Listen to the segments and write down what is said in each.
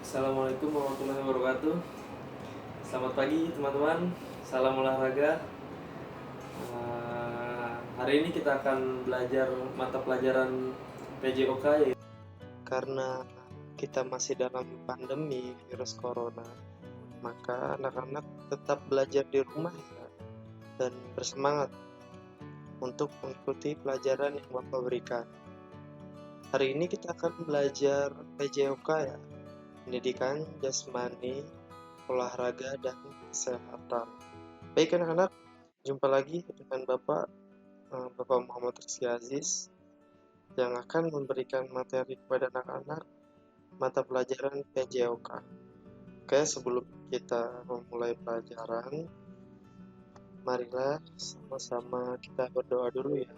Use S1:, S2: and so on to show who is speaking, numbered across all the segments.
S1: Assalamualaikum warahmatullahi wabarakatuh. Selamat pagi teman-teman. Salam olahraga. Hari ini kita akan belajar mata pelajaran PJOK yaitu
S2: Karena kita masih dalam pandemi virus corona, maka anak-anak tetap belajar di rumah ya, dan bersemangat untuk mengikuti pelajaran yang Bapak berikan. Hari ini kita akan belajar PJOK ya, pendidikan jasmani, olahraga, dan kesehatan. Baik anak-anak, jumpa lagi dengan Bapak Muhammad Rizky Aziz yang akan memberikan materi kepada anak-anak mata pelajaran PJOK. Oke, sebelum kita memulai pelajaran, marilah sama-sama kita berdoa dulu ya.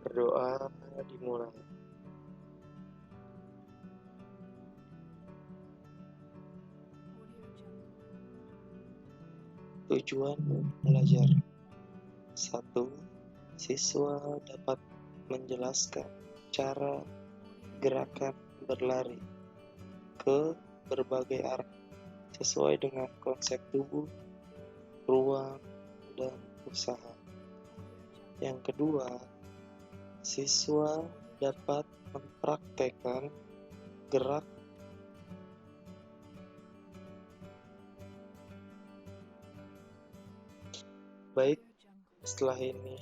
S2: Berdoa dimulai. Tujuan belajar. 1. Siswa dapat menjelaskan cara gerakan berlari ke berbagai arah sesuai dengan konsep tubuh, ruang, dan usaha. Yang kedua, siswa dapat mempraktekkan gerak baik. Setelah ini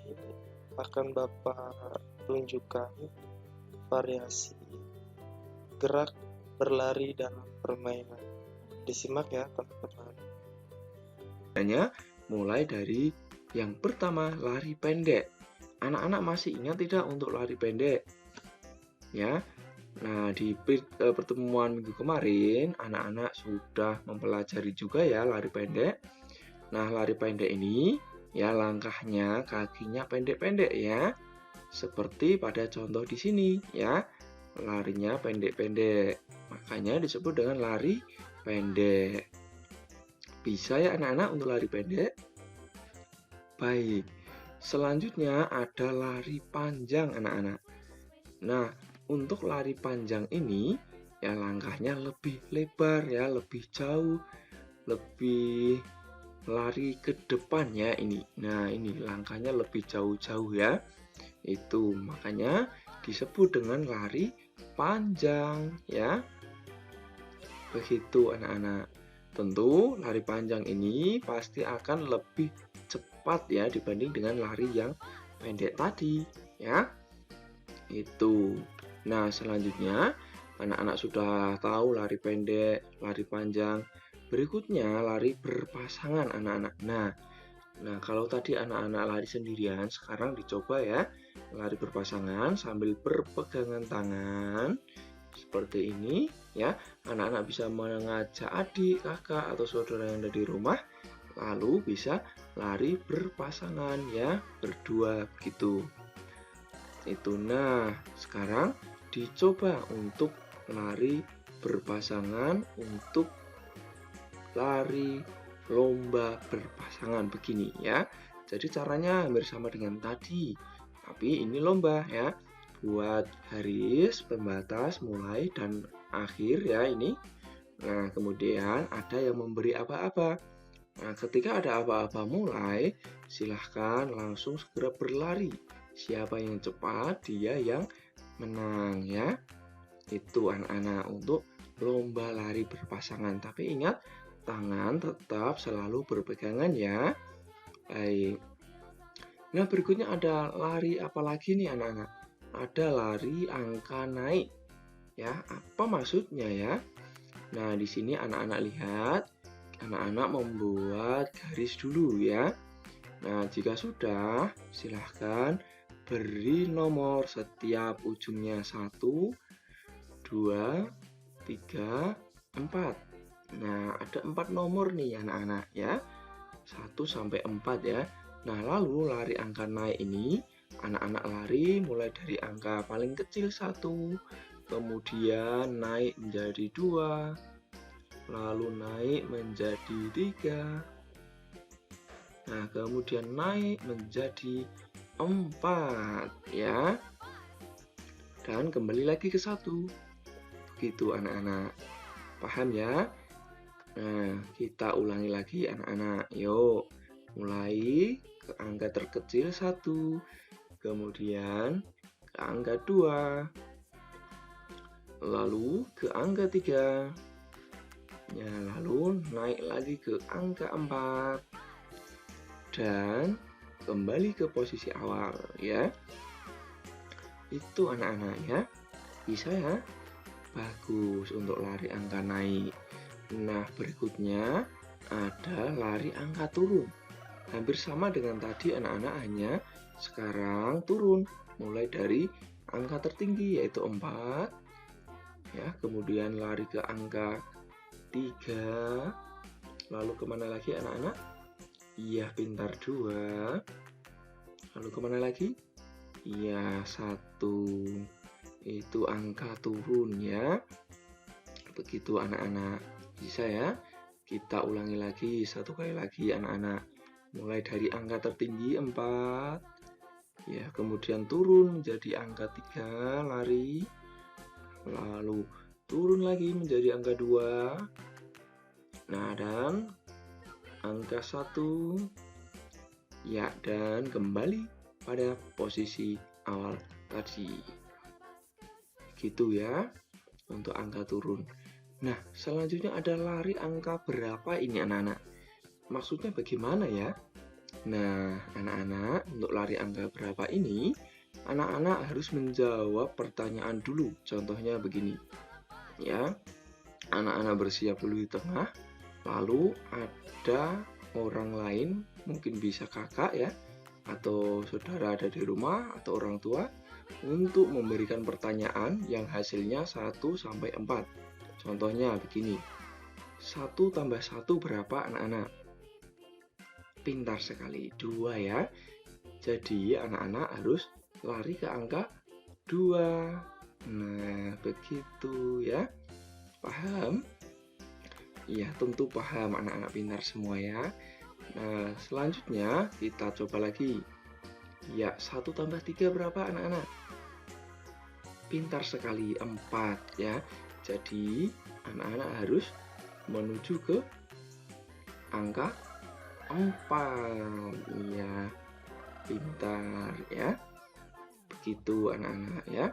S2: akan Bapak tunjukkan variasi gerak berlari dalam permainan. Disimak ya teman-teman.
S3: Mulai dari yang pertama, lari pendek. Anak-anak masih ingat tidak untuk lari pendek? Ya. Nah, di pertemuan minggu kemarin, anak-anak sudah mempelajari juga ya lari pendek. Nah, lari pendek ini ya langkahnya, kakinya pendek-pendek ya. Seperti pada contoh di sini ya. Larinya pendek-pendek. Makanya disebut dengan lari pendek. Bisa ya anak-anak untuk lari pendek? Baik. Selanjutnya ada lari panjang anak-anak. Nah, untuk lari panjang ini ya langkahnya lebih lebar ya, lebih jauh, lebih lari ke depan ya ini. Nah, ini langkahnya lebih jauh-jauh ya. Itu makanya disebut dengan lari panjang ya. Begitu anak-anak. Tentu lari panjang ini pasti akan lebih cepat ya dibanding dengan lari yang pendek tadi ya. Itu. Nah, selanjutnya anak-anak sudah tahu lari pendek, lari panjang. Berikutnya lari berpasangan anak-anak. Nah, kalau tadi anak-anak lari sendirian, sekarang dicoba ya lari berpasangan sambil berpegangan tangan seperti ini ya. Anak-anak bisa mengajak adik, kakak atau saudara yang ada di rumah, lalu bisa lari berpasangan ya, berdua begitu. Itu. Nah, sekarang dicoba untuk lari berpasangan, untuk lari lomba berpasangan begini ya. Jadi caranya hampir sama dengan tadi, tapi ini lomba ya. Buat garis pembatas mulai dan akhir ya ini. Nah, kemudian ada yang memberi apa-apa. Nah, ketika ada apa-apa mulai, silahkan langsung segera berlari. Siapa yang cepat, dia yang menang ya. Itu anak-anak untuk lomba lari berpasangan. Tapi ingat, tangan tetap selalu berpegangan ya. Baik. Nah, berikutnya ada lari apa lagi nih anak-anak? Ada lari angka naik. Ya, apa maksudnya ya? Nah, di sini anak-anak lihat, anak-anak membuat garis dulu ya. Nah, jika sudah, silahkan beri nomor setiap ujungnya 1, 2, 3, 4. Nah, ada 4 nomor nih anak-anak ya. 1 sampai 4 ya. Nah, lalu lari angka naik ini, anak-anak lari mulai dari angka paling kecil 1, kemudian naik menjadi 2, lalu naik menjadi 3. Nah, kemudian naik menjadi 4 ya. Dan kembali lagi ke 1. Begitu anak-anak. Paham ya? Nah, kita ulangi lagi anak-anak. Yuk, mulai ke angka terkecil 1, kemudian ke angka 2, lalu ke angka 3. Ya, lalu naik lagi ke angka 4 dan kembali ke posisi awal ya. Itu anak-anak ya. Bisa ya? Bagus untuk lari angka naik. Nah, berikutnya ada lari angka turun. Hampir sama dengan tadi anak-anak, hanya sekarang turun mulai dari angka tertinggi yaitu 4 ya, kemudian lari ke angka 3, lalu kemana lagi anak-anak? Iya, pintar 2, lalu kemana lagi? Iya, 1. Itu angka turun ya. Begitu anak-anak. Bisa ya? Kita ulangi lagi satu kali lagi anak-anak. Mulai dari angka tertinggi 4, ya, kemudian turun menjadi angka 3 lari, lalu turun lagi menjadi angka 2, nah, dan angka 1, ya, dan kembali pada posisi awal tadi. Gitu ya untuk angka turun. Nah, selanjutnya ada lari angka berapa ini anak-anak? Maksudnya bagaimana ya? Nah, anak-anak, untuk lari angka berapa ini, anak-anak harus menjawab pertanyaan dulu. Contohnya begini, ya. Anak-anak bersiap dulu di tengah, lalu ada orang lain, mungkin bisa kakak ya, atau saudara ada di rumah, atau orang tua, untuk memberikan pertanyaan yang hasilnya 1 sampai 4. Contohnya begini, 1 tambah 1 berapa anak-anak? Pintar sekali, 2 ya. Jadi anak-anak harus lari ke angka 2. Nah, begitu ya. Paham? Iya, tentu paham anak-anak pintar semua ya. Nah, selanjutnya kita coba lagi. Ya, 1 tambah 3 berapa anak-anak? Pintar sekali, 4 ya. Jadi anak-anak harus menuju ke angka 4. Iya, pintar ya. Begitu anak-anak ya.